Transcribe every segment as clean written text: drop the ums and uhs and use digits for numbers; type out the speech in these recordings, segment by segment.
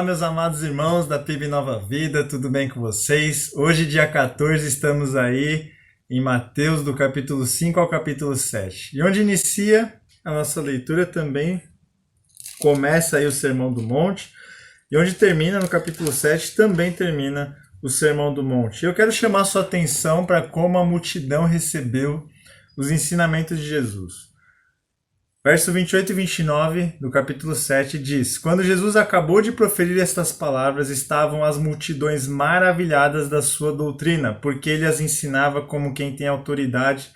Olá, meus amados irmãos da PIB Nova Vida, tudo bem com vocês? Hoje, dia 14, estamos aí em Mateus, do capítulo 5 ao capítulo 7. E onde inicia a nossa leitura também começa aí o Sermão do Monte, e onde termina no capítulo 7 também termina o Sermão do Monte. Eu quero chamar sua atenção para como a multidão recebeu os ensinamentos de Jesus. Verso 28 e 29 do capítulo 7 diz: Quando Jesus acabou de proferir estas palavras, estavam as multidões maravilhadas da sua doutrina, porque ele as ensinava como quem tem autoridade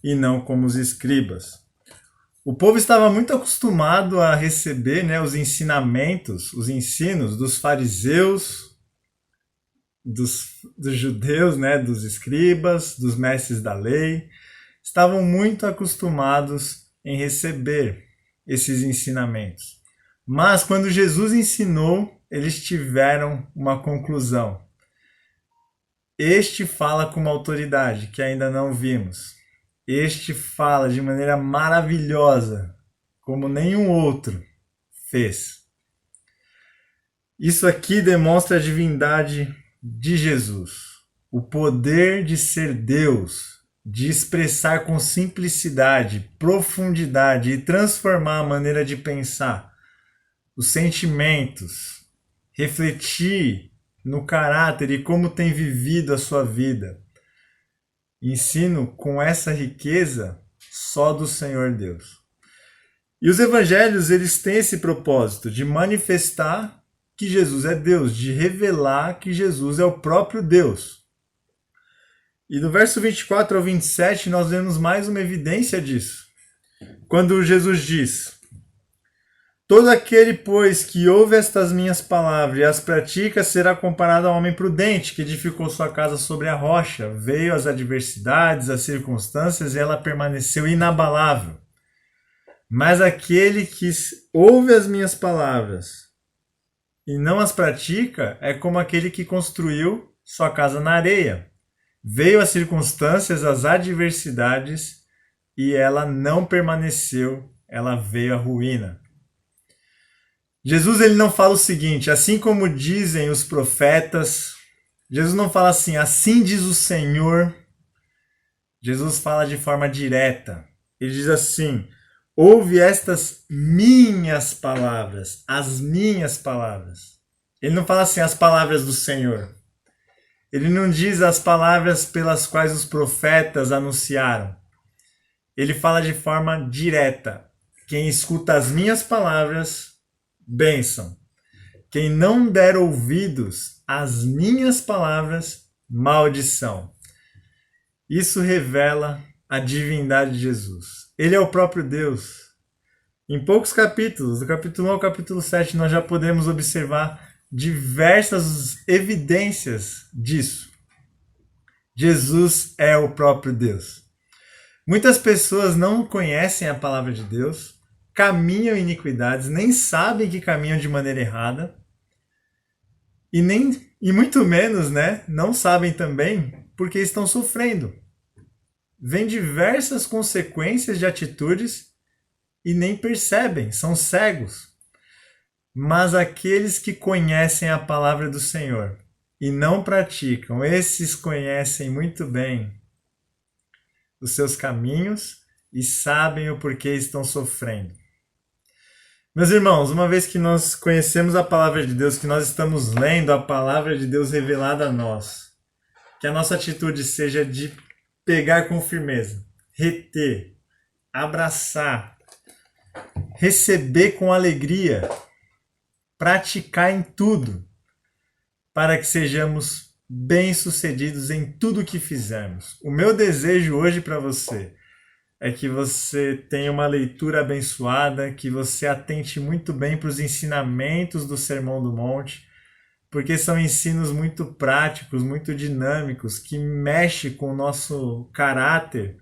e não como os escribas. O povo estava muito acostumado a receber, os ensinamentos, os ensinos dos fariseus, dos judeus, dos escribas, dos mestres da lei. Estavam muito acostumados em receber esses ensinamentos. Mas quando Jesus ensinou, eles tiveram uma conclusão. Este fala com uma autoridade que ainda não vimos. Este fala de maneira maravilhosa, como nenhum outro fez. Isso aqui demonstra a divindade de Jesus, o poder de ser Deus, de expressar com simplicidade, profundidade e transformar a maneira de pensar, os sentimentos, refletir no caráter e como tem vivido a sua vida. Ensino com essa riqueza só do Senhor Deus. E os evangelhos, eles têm esse propósito de manifestar que Jesus é Deus, de revelar que Jesus é o próprio Deus. E no verso 24 ao 27 nós vemos mais uma evidência disso. Quando Jesus diz: Todo aquele, pois, que ouve estas minhas palavras e as pratica, será comparado a um homem prudente, que edificou sua casa sobre a rocha. Veio as adversidades, as circunstâncias, e ela permaneceu inabalável. Mas aquele que ouve as minhas palavras e não as pratica, é como aquele que construiu sua casa na areia. Veio as circunstâncias, as adversidades, e ela não permaneceu, ela veio à ruína. Jesus, ele não fala o seguinte: assim como dizem os profetas, Jesus não fala assim diz o Senhor. Jesus fala de forma direta. Ele diz assim: ouve estas minhas palavras, as minhas palavras. Ele não fala assim, as palavras do Senhor. Ele não diz as palavras pelas quais os profetas anunciaram. Ele fala de forma direta. Quem escuta as minhas palavras, bênção. Quem não der ouvidos às minhas palavras, maldição. Isso revela a divindade de Jesus. Ele é o próprio Deus. Em poucos capítulos, do capítulo 1 ao capítulo 7, nós já podemos observar diversas evidências disso. Jesus é o próprio Deus. Muitas pessoas não conhecem a palavra de Deus, caminham em iniquidades, nem sabem que caminham de maneira errada, e muito menos, não sabem também porque estão sofrendo. Vêm diversas consequências de atitudes e nem percebem, são cegos. Mas aqueles que conhecem a palavra do Senhor e não praticam, esses conhecem muito bem os seus caminhos e sabem o porquê estão sofrendo. Meus irmãos, uma vez que nós conhecemos a palavra de Deus, que nós estamos lendo a palavra de Deus revelada a nós, que a nossa atitude seja de pegar com firmeza, reter, abraçar, receber com alegria, praticar em tudo, para que sejamos bem-sucedidos em tudo que fizermos. O meu desejo hoje para você é que você tenha uma leitura abençoada, que você atente muito bem para os ensinamentos do Sermão do Monte, porque são ensinos muito práticos, muito dinâmicos, que mexem com o nosso caráter,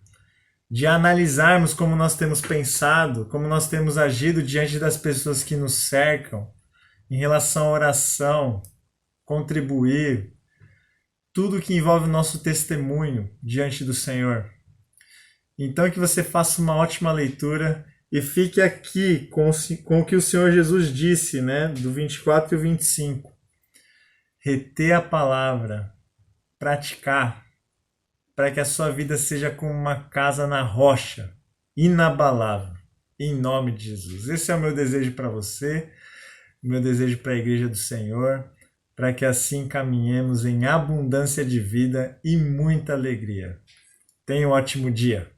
de analisarmos como nós temos pensado, como nós temos agido diante das pessoas que nos cercam, em relação à oração, contribuir, tudo que envolve o nosso testemunho diante do Senhor. Então que você faça uma ótima leitura e fique aqui com o que o Senhor Jesus disse, né, do 24 e o 25. Reter a palavra, praticar, para que a sua vida seja como uma casa na rocha, inabalável, em nome de Jesus. Esse é o meu desejo para você, o meu desejo para a Igreja do Senhor, para que assim caminhemos em abundância de vida e muita alegria. Tenha um ótimo dia.